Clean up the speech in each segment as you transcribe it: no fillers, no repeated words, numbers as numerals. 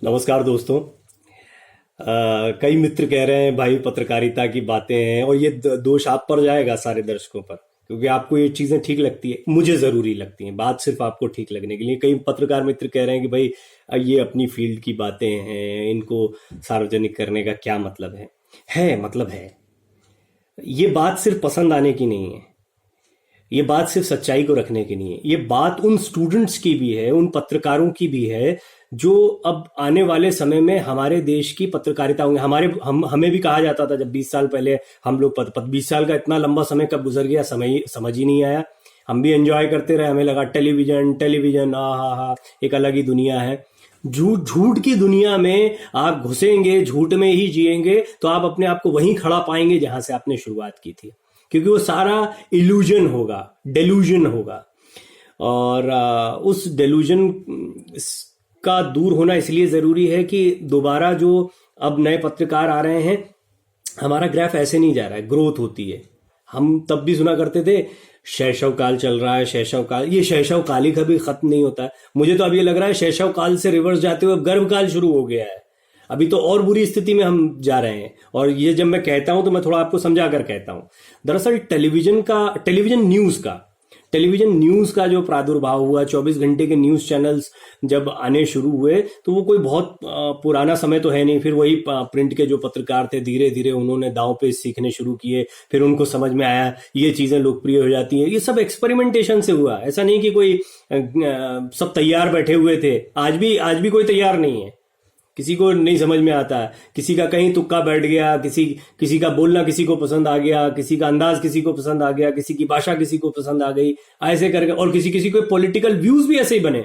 नमस्कार दोस्तों। कई मित्र कह रहे हैं भाई पत्रकारिता की बातें हैं और ये दोष आप पर जाएगा सारे दर्शकों पर, क्योंकि आपको ये चीजें ठीक लगती है, मुझे जरूरी लगती हैं। बात सिर्फ आपको ठीक लगने के लिए कई पत्रकार मित्र कह रहे हैं कि भाई ये अपनी फील्ड की बातें हैं, इनको सार्वजनिक करने का क्या मतलब है मतलब है। ये बात सिर्फ पसंद आने की नहीं है, ये बात सिर्फ सच्चाई को रखने की नहीं है, ये बात उन स्टूडेंट्स की भी है, उन पत्रकारों की भी है जो अब आने वाले समय में हमारे देश की पत्रकारिता होंगे। हमें भी कहा जाता था जब 20 साल पहले हम लोग 20 साल का इतना लंबा समय कब गुजर गया समय समझ ही नहीं आया। हम भी एंजॉय करते रहे, हमें लगा टेलीविजन टेलीविजन हा एक अलग ही दुनिया है। झूठ झूठ की दुनिया में आप घुसेंगे, झूठ में ही जिएंगे तो आप अपने आप को वहीं खड़ा पाएंगे जहां से आपने शुरुआत की थी, क्योंकि वो सारा इल्यूजन होगा, डेल्यूजन होगा। और उस डेल्यूजन का दूर होना इसलिए जरूरी है कि दोबारा जो अब नए पत्रकार आ रहे हैं, हमारा ग्राफ ऐसे नहीं जा रहा है, ग्रोथ होती है। हम तब भी सुना करते थे शैशव काल चल रहा है, शैशव काल, ये शैशव काल ही कभी खत्म नहीं होता है। मुझे तो अब ये लग रहा है शैशव काल से रिवर्स जाते हुए गर्भ काल शुरू हो गया है। अभी तो और बुरी स्थिति में हम जा रहे हैं। और ये जब मैं कहता हूं तो मैं थोड़ा आपको समझा कर कहता हूं। दरअसल टेलीविजन न्यूज का जो प्रादुर्भाव हुआ, 24 घंटे के न्यूज चैनल्स जब आने शुरू हुए, तो वो कोई बहुत पुराना समय तो है नहीं। फिर वही प्रिंट के जो पत्रकार थे, धीरे धीरे उन्होंने दांव पे सीखने शुरू किए, फिर उनको समझ में आया ये चीजें लोकप्रिय हो जाती हैं। ये सब एक्सपेरिमेंटेशन से हुआ, ऐसा नहीं कि कोई सब तैयार बैठे हुए थे। आज भी कोई तैयार नहीं है, किसी को नहीं समझ में आता, किसी का कहीं तुक्का बैठ गया, किसी का बोलना किसी को पसंद आ गया, किसी का अंदाज किसी को पसंद आ गया, किसी की भाषा किसी को पसंद आ गई, ऐसे करके। और किसी को पॉलिटिकल व्यूज भी ऐसे ही बने,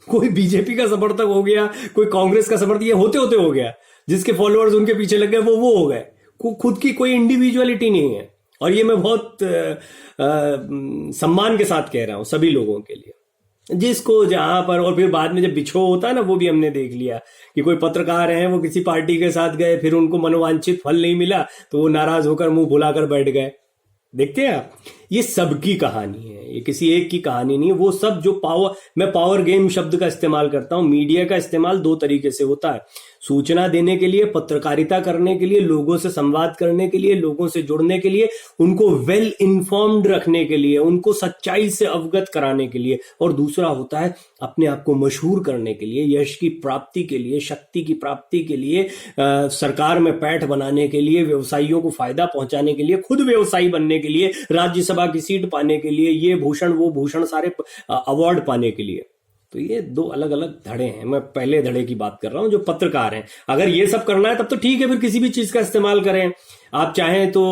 कोई बीजेपी का समर्थक हो गया, कोई कांग्रेस का समर्थक, ये होते होते हो गया। जिसके फॉलोअर्स उनके पीछे लग गए वो हो गए। खुद की कोई इंडिविजुअलिटी नहीं है। और ये मैं बहुत सम्मान के साथ कह रहा हूं सभी लोगों के लिए, जिसको जहां पर। और फिर बाद में जब बिछो होता है ना, वो भी हमने देख लिया कि कोई पत्रकार हैं, वो किसी पार्टी के साथ गए, फिर उनको मनोवांछित फल नहीं मिला तो वो नाराज होकर मुंह भुलाकर बैठ गए। देखते हैं आप, ये सबकी कहानी है, ये किसी एक की कहानी नहीं है। वो सब जो मैं पावर गेम शब्द का इस्तेमाल करता हूं। मीडिया का इस्तेमाल दो तरीके से होता है, सूचना देने के लिए, पत्रकारिता करने के लिए, लोगों से संवाद करने के लिए, लोगों से जुड़ने के लिए, उनको वेल इन्फॉर्म्ड रखने के लिए, उनको सच्चाई से अवगत कराने के लिए। और दूसरा होता है अपने आप को मशहूर करने के लिए, यश की प्राप्ति के लिए, शक्ति की प्राप्ति के लिए, सरकार में पैठ बनाने के लिए, व्यवसायियों को फायदा पहुंचाने के लिए, खुद व्यवसायी बनने के लिए, राज्यसभा की सीट पाने के लिए, ये भूषण वो भूषण, सारे अवार्ड पाने के लिए। तो ये दो अलग अलग धड़े हैं। मैं पहले धड़े की बात कर रहा हूं, जो पत्रकार हैं। अगर ये सब करना है तब तो ठीक है, फिर किसी भी चीज का इस्तेमाल करें। आप चाहें तो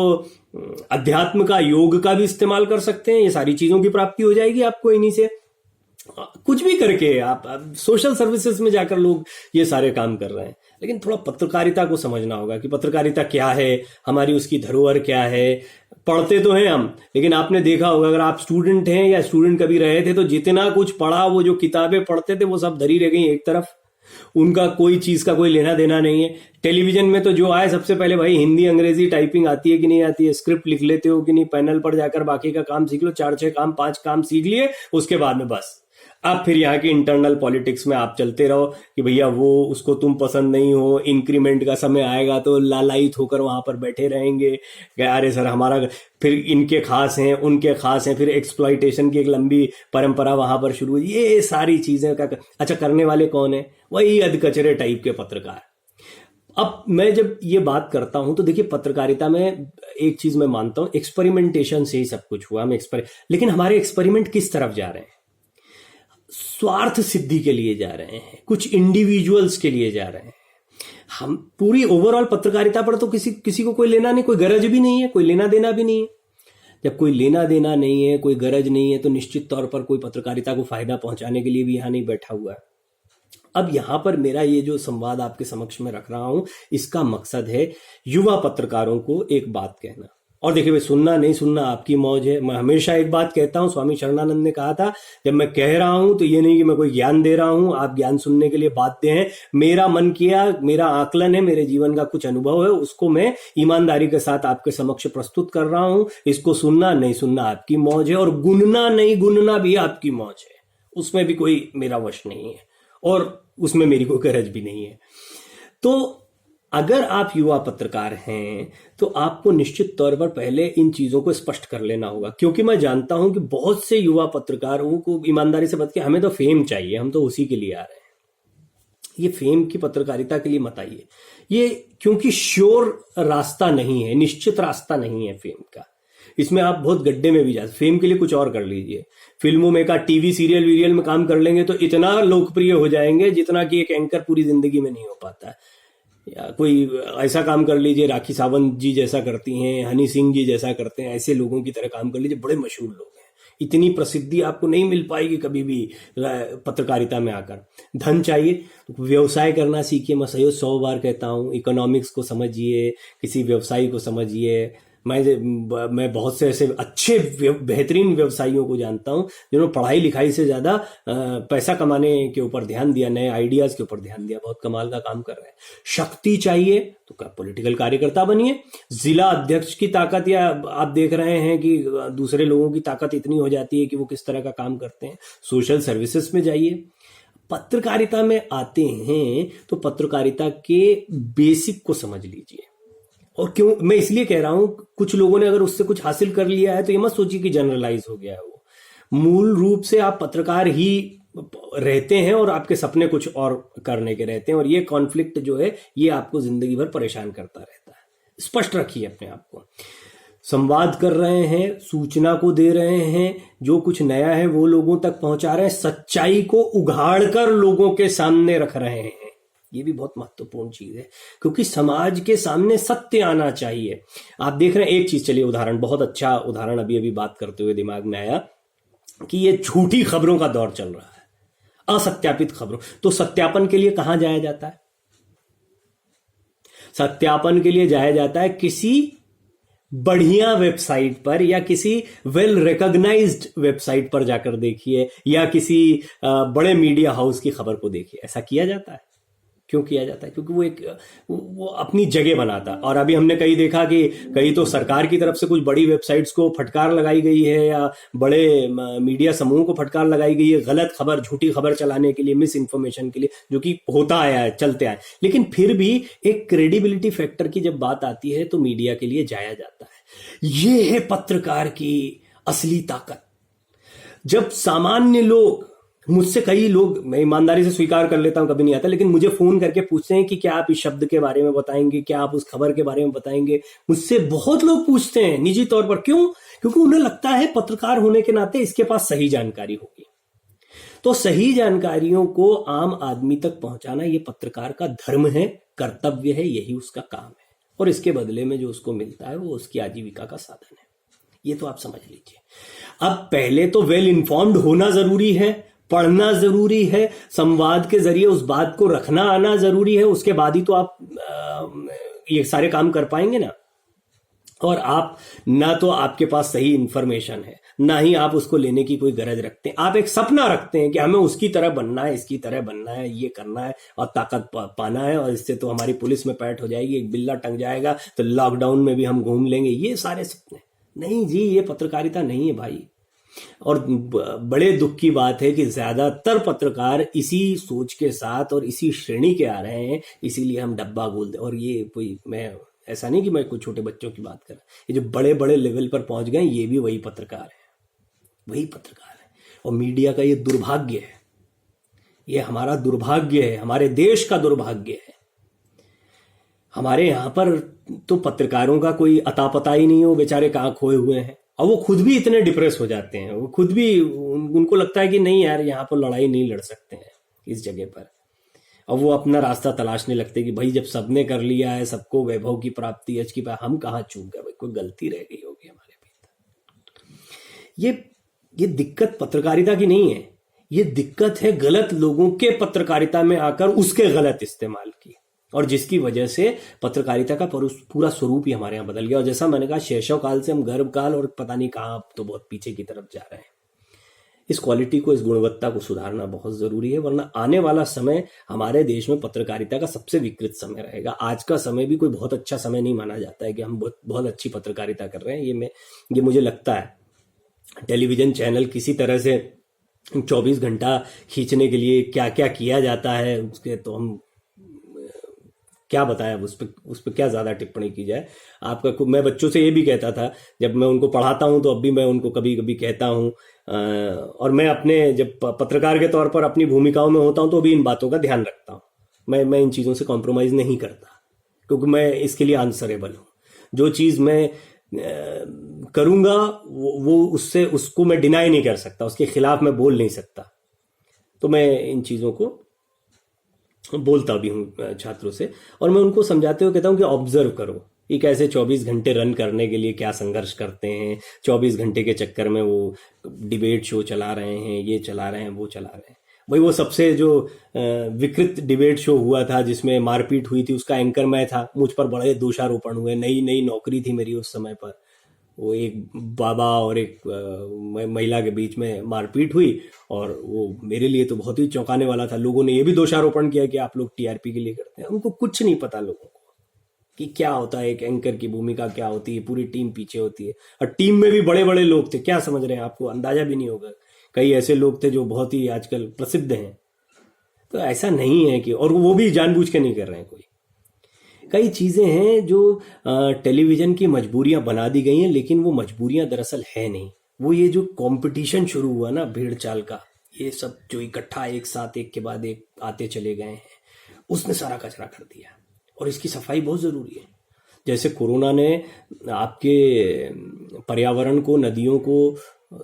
अध्यात्म का, योग का भी इस्तेमाल कर सकते हैं। ये सारी चीजों की प्राप्ति हो जाएगी आपको इन्हीं से। कुछ भी करके आप सोशल सर्विसेज में जाकर लोग ये सारे काम कर रहे हैं। लेकिन थोड़ा पत्रकारिता को समझना होगा कि पत्रकारिता क्या है, हमारी उसकी धरोहर क्या है। पढ़ते तो हैं हम, लेकिन आपने देखा होगा, अगर आप स्टूडेंट हैं या स्टूडेंट कभी रहे थे, तो जितना कुछ पढ़ा, वो जो किताबें पढ़ते थे वो सब धरी रह गई एक तरफ। उनका कोई चीज का कोई लेना देना नहीं है। टेलीविजन में तो जो आए, सबसे पहले भाई हिंदी अंग्रेजी टाइपिंग आती है कि नहीं आती है, स्क्रिप्ट लिख लेते हो कि नहीं, पैनल पर जाकर बाकी का काम सीख लो, 4-6 काम 5 काम सीख लिए, उसके बाद में बस अब फिर यहाँ की इंटरनल पॉलिटिक्स में आप चलते रहो कि भैया वो उसको तुम पसंद नहीं हो, इंक्रीमेंट का समय आएगा तो लालायित होकर वहां पर बैठे रहेंगे। अरे सर हमारा, फिर इनके खास हैं, उनके खास हैं, फिर एक्सप्लॉइटेशन की एक लंबी परंपरा वहां पर शुरू। ये सारी चीजें का अच्छा करने वाले कौन है? वही अधकचरे टाइप के पत्रकार। अब मैं जब ये बात करता हूं तो देखिए, पत्रकारिता में एक चीज मैं मानता हूं, एक्सपेरिमेंटेशन से ही सब कुछ हुआ। लेकिन हमारे एक्सपेरिमेंट किस तरफ जा रहे हैं? स्वार्थ सिद्धि के लिए जा रहे हैं, कुछ इंडिविजुअल्स के लिए जा रहे हैं। हम पूरी ओवरऑल पत्रकारिता पर तो किसी को कोई लेना नहीं, कोई गरज भी नहीं है, कोई लेना देना भी नहीं है। जब कोई लेना देना नहीं है, कोई गरज नहीं है, तो निश्चित तौर पर कोई पत्रकारिता को फायदा पहुंचाने के लिए भी यहां नहीं बैठा हुआ है। अब यहां पर मेरा ये जो संवाद आपके समक्ष में रख रहा हूं, इसका मकसद है युवा पत्रकारों को एक बात कहना। और देखिए भाई, सुनना नहीं सुनना आपकी मौज है। मैं हमेशा एक बात कहता हूं, स्वामी शरणानंद ने कहा था, जब मैं कह रहा हूं तो ये नहीं कि मैं कोई ज्ञान दे रहा हूं, आप ज्ञान सुनने के लिए बाध्य हैं। मेरा मन किया, मेरा आकलन है, मेरे जीवन का कुछ अनुभव है, उसको मैं ईमानदारी के साथ आपके समक्ष प्रस्तुत कर रहा हूं। इसको सुनना नहीं सुनना आपकी मौज है, और गुनना नहीं गुनना भी आपकी मौज है, उसमें भी कोई मेरा वश नहीं है। और उसमें मेरी कोई गरज भी नहीं है। तो अगर आप युवा पत्रकार हैं तो आपको निश्चित तौर पर पहले इन चीजों को स्पष्ट कर लेना होगा, क्योंकि मैं जानता हूं कि बहुत से युवा पत्रकारों को ईमानदारी से बता के हमें तो फेम चाहिए, हम तो उसी के लिए आ रहे हैं। ये फेम की पत्रकारिता के लिए मत आइए, ये क्योंकि श्योर रास्ता नहीं है, निश्चित रास्ता नहीं है फेम का। इसमें आप बहुत गड्ढे में भी जा, फेम के लिए कुछ और कर लीजिए, फिल्मों में का टीवी सीरियल वीरियल में काम कर लेंगे तो इतना लोकप्रिय हो जाएंगे जितना कि एक एंकर पूरी जिंदगी में नहीं हो पाता है। या कोई ऐसा काम कर लीजिए, राखी सावंत जी जैसा करती हैं, हनी सिंह जी जैसा करते हैं, ऐसे लोगों की तरह काम कर लीजिए, बड़े मशहूर लोग हैं। इतनी प्रसिद्धि आपको नहीं मिल पाएगी कभी भी पत्रकारिता में आकर। धन चाहिए तो व्यवसाय करना सीखिए। मैं 100 बार कहता हूँ, इकोनॉमिक्स को समझिए, किसी व्यवसायी को समझिए। मैं बहुत से ऐसे अच्छे बेहतरीन व्यवसायियों को जानता हूं जिन्होंने पढ़ाई लिखाई से ज्यादा पैसा कमाने के ऊपर ध्यान दिया, नए आइडियाज के ऊपर ध्यान दिया, बहुत कमाल का काम कर रहे हैं। शक्ति चाहिए तो क्या पॉलिटिकल कार्यकर्ता बनिए। जिला अध्यक्ष की ताकत, या आप देख रहे हैं कि दूसरे लोगों की ताकत इतनी हो जाती है कि वो किस तरह का काम करते हैं, सोशल सर्विसेज में जाइए। पत्रकारिता में आते हैं तो पत्रकारिता के बेसिक को समझ लीजिए। और क्यों मैं इसलिए कह रहा हूं, कुछ लोगों ने अगर उससे कुछ हासिल कर लिया है तो ये मत सोचिए कि जनरलाइज हो गया है वो। मूल रूप से आप पत्रकार ही रहते हैं और आपके सपने कुछ और करने के रहते हैं, और ये कॉन्फ्लिक्ट जो है ये आपको जिंदगी भर परेशान करता रहता है। स्पष्ट रखिए अपने आप को। संवाद कर रहे हैं, सूचना को दे रहे हैं, जो कुछ नया है वो लोगों तक पहुंचा रहे हैं, सच्चाई को उघाड़ कर लोगों के सामने रख रहे हैं। ये भी बहुत महत्वपूर्ण चीज है, क्योंकि समाज के सामने सत्य आना चाहिए। आप देख रहे हैं एक चीज, चलिए उदाहरण, बहुत अच्छा उदाहरण अभी बात करते हुए दिमाग में आया कि ये झूठी खबरों का दौर चल रहा है, असत्यापित खबरों। तो सत्यापन के लिए कहां जाया जाता है? सत्यापन के लिए जाया जाता है किसी बढ़िया वेबसाइट पर, या किसी वेल रिकॉग्नाइज्ड वेबसाइट पर जाकर देखिए, या किसी बड़े मीडिया हाउस की खबर को देखिए। ऐसा किया जाता है। क्यों किया जाता है? क्योंकि वो अपनी जगह बनाता। और अभी हमने कहीं देखा कि कहीं तो सरकार की तरफ से कुछ बड़ी वेबसाइट्स को फटकार लगाई गई है, या बड़े मीडिया समूह को फटकार लगाई गई है गलत खबर, झूठी खबर चलाने के लिए, मिस इन्फॉर्मेशन के लिए, जो कि होता आया है, चलते आए। लेकिन फिर भी एक क्रेडिबिलिटी फैक्टर की जब बात आती है तो मीडिया के लिए जाया जाता है। ये है पत्रकार की असली ताकत। जब सामान्य लोग, मुझसे कई लोग, मैं ईमानदारी से स्वीकार कर लेता हूं कभी नहीं आता, लेकिन मुझे फोन करके पूछते हैं कि क्या आप इस शब्द के बारे में बताएंगे, क्या आप उस खबर के बारे में बताएंगे। मुझसे बहुत लोग पूछते हैं निजी तौर पर। क्यों? क्योंकि उन्हें लगता है पत्रकार होने के नाते इसके पास सही जानकारी होगी। तो सही जानकारियों को आम आदमी तक पहुंचाना ये पत्रकार का धर्म है, कर्तव्य है, यही उसका काम है। और इसके बदले में जो उसको मिलता है वो उसकी आजीविका का साधन है। ये तो आप समझ लीजिए। अब पहले तो वेल इन्फॉर्म्ड होना जरूरी है, पढ़ना जरूरी है, संवाद के जरिए उस बात को रखना आना जरूरी है। उसके बाद ही तो आप ये सारे काम कर पाएंगे ना। और आप ना तो आपके पास सही इंफॉर्मेशन है, ना ही आप उसको लेने की कोई गरज रखते हैं। आप एक सपना रखते हैं कि हमें उसकी तरह बनना है, इसकी तरह बनना है, ये करना है और ताकत पाना है, और इससे तो हमारी पुलिस में पैठ हो जाएगी, एक बिल्ला टंग जाएगा तो लॉकडाउन में भी हम घूम लेंगे। ये सारे सपने नहीं जी, ये पत्रकारिता नहीं है भाई। और बड़े दुख की बात है कि ज्यादातर पत्रकार इसी सोच के साथ और इसी श्रेणी के आ रहे हैं, इसीलिए हम डब्बा बोल दे। और ये कोई, मैं ऐसा नहीं कि मैं कोई छोटे बच्चों की बात कर रहा, ये जो बड़े बड़े लेवल पर पहुंच गए ये भी वही पत्रकार है, वही पत्रकार है। और मीडिया का ये दुर्भाग्य है, ये हमारा दुर्भाग्य है, हमारे देश का दुर्भाग्य है। हमारे यहां पर तो पत्रकारों का कोई अता पता ही नहीं है, वो बेचारे कहां खोए हुए हैं। और वो खुद भी इतने डिप्रेस हो जाते हैं, वो खुद भी, उनको लगता है कि नहीं यार यहाँ पर लड़ाई नहीं लड़ सकते हैं इस जगह पर। और वो अपना रास्ता तलाशने लगते हैं कि भाई जब सबने कर लिया है, सबको वैभव की प्राप्ति, यश की प्राप्ति, हम कहाँ चूक गए, भाई कोई गलती रह गई होगी हमारे भीतर। ये दिक्कत पत्रकारिता की नहीं है, ये दिक्कत है गलत लोगों के पत्रकारिता में आकर उसके गलत इस्तेमाल की, और जिसकी वजह से पत्रकारिता का पूरा स्वरूप ही हमारे यहाँ बदल गया। और जैसा मैंने कहा, शैशव काल से हम गर्भ काल और पता नहीं कहाँ तो बहुत पीछे की तरफ जा रहे हैं। इस क्वालिटी को, इस गुणवत्ता को सुधारना बहुत जरूरी है, वरना आने वाला समय हमारे देश में पत्रकारिता का सबसे विकृत समय रहेगा। आज का समय भी कोई बहुत अच्छा समय नहीं माना जाता है कि हम बहुत अच्छी पत्रकारिता कर रहे हैं। ये मुझे लगता है टेलीविजन चैनल किसी तरह से 24 घंटा खींचने के लिए क्या क्या किया जाता है उसके तो हम क्या बताया, उस पर क्या ज़्यादा टिप्पणी की जाए। मैं बच्चों से ये भी कहता था, जब मैं उनको पढ़ाता हूँ तो अब भी मैं उनको कभी कभी कहता हूँ, और मैं अपने जब पत्रकार के तौर पर अपनी भूमिकाओं में होता हूँ तो भी इन बातों का ध्यान रखता हूँ। मैं इन चीज़ों से कॉम्प्रोमाइज़ नहीं करता, क्योंकि मैं इसके लिए आंसरेबल हूँ। जो चीज़ मैं करूँगा वो उसको मैं डिनाई नहीं कर सकता, उसके खिलाफ मैं बोल नहीं सकता। तो मैं इन चीज़ों को बोलता भी हूँ छात्रों से, और मैं उनको समझाते हुए कहता हूँ कि ऑब्जर्व करो ये कैसे 24 घंटे रन करने के लिए क्या संघर्ष करते हैं। 24 घंटे के चक्कर में वो डिबेट शो चला रहे हैं, ये चला रहे हैं, वो चला रहे हैं। भाई वो सबसे जो विकृत डिबेट शो हुआ था जिसमें मारपीट हुई थी, उसका एंकर मैं था। मुझ पर बड़े दोषारोपण हुए। नई नई नौकरी थी मेरी उस समय पर। वो एक बाबा और एक महिला के बीच में मारपीट हुई, और वो मेरे लिए तो बहुत ही चौंकाने वाला था। लोगों ने ये भी दोषारोपण किया कि आप लोग टीआरपी के लिए करते हैं। उनको कुछ नहीं पता लोगों को कि क्या होता है, एक एंकर की भूमिका क्या होती है, पूरी टीम पीछे होती है। और टीम में भी बड़े बड़े लोग थे, क्या समझ रहे हैं, आपको अंदाजा भी नहीं होगा। कई ऐसे लोग थे जो बहुत ही आजकल प्रसिद्ध हैं। तो ऐसा नहीं है कि, और वो भी जानबूझ के नहीं कर रहे हैं कोई। कई चीज़ें हैं जो टेलीविज़न की मजबूरियां बना दी गई हैं, लेकिन वो मजबूरियां दरअसल है नहीं। वो ये जो कंपटीशन शुरू हुआ ना भीड़ चाल का, ये सब जो इकट्ठा एक साथ एक के बाद एक आते चले गए हैं, उसने सारा कचरा कर दिया। और इसकी सफाई बहुत ज़रूरी है। जैसे कोरोना ने आपके पर्यावरण को, नदियों को,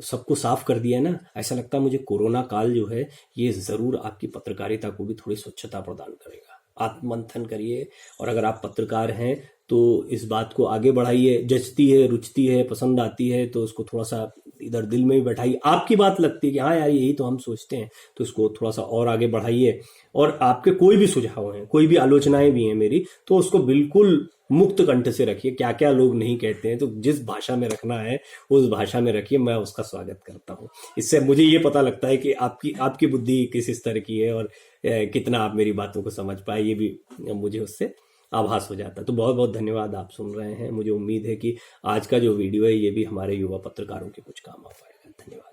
सबको साफ कर दिया ना, ऐसा लगता है मुझे कोरोना काल जो है ये ज़रूर आपकी पत्रकारिता को भी थोड़ी स्वच्छता प्रदान करेगा। आत्ममंथन करिए, और अगर आप पत्रकार हैं तो इस बात को आगे बढ़ाइए। जचती है, रुचती है, पसंद आती है तो उसको थोड़ा सा इधर दिल में भी बैठाइए। आपकी बात लगती है कि हाँ यार यही तो हम सोचते हैं, तो इसको थोड़ा सा और आगे बढ़ाइए। और आपके कोई भी सुझाव हैं, कोई भी आलोचनाएं भी हैं मेरी, तो उसको बिल्कुल मुक्त कंठ से रखिए। क्या क्या लोग नहीं कहते हैं, तो जिस भाषा में रखना है उस भाषा में रखिए, मैं उसका स्वागत करता हूँ। इससे मुझे ये पता लगता है कि आपकी बुद्धि किस स्तर की है, और कितना आप मेरी बातों को समझ पाए, ये भी मुझे उससे आभास हो जाता है। तो बहुत बहुत धन्यवाद, आप सुन रहे हैं। मुझे उम्मीद है कि आज का जो वीडियो है ये भी हमारे युवा पत्रकारों के कुछ काम आ पाएगा। धन्यवाद।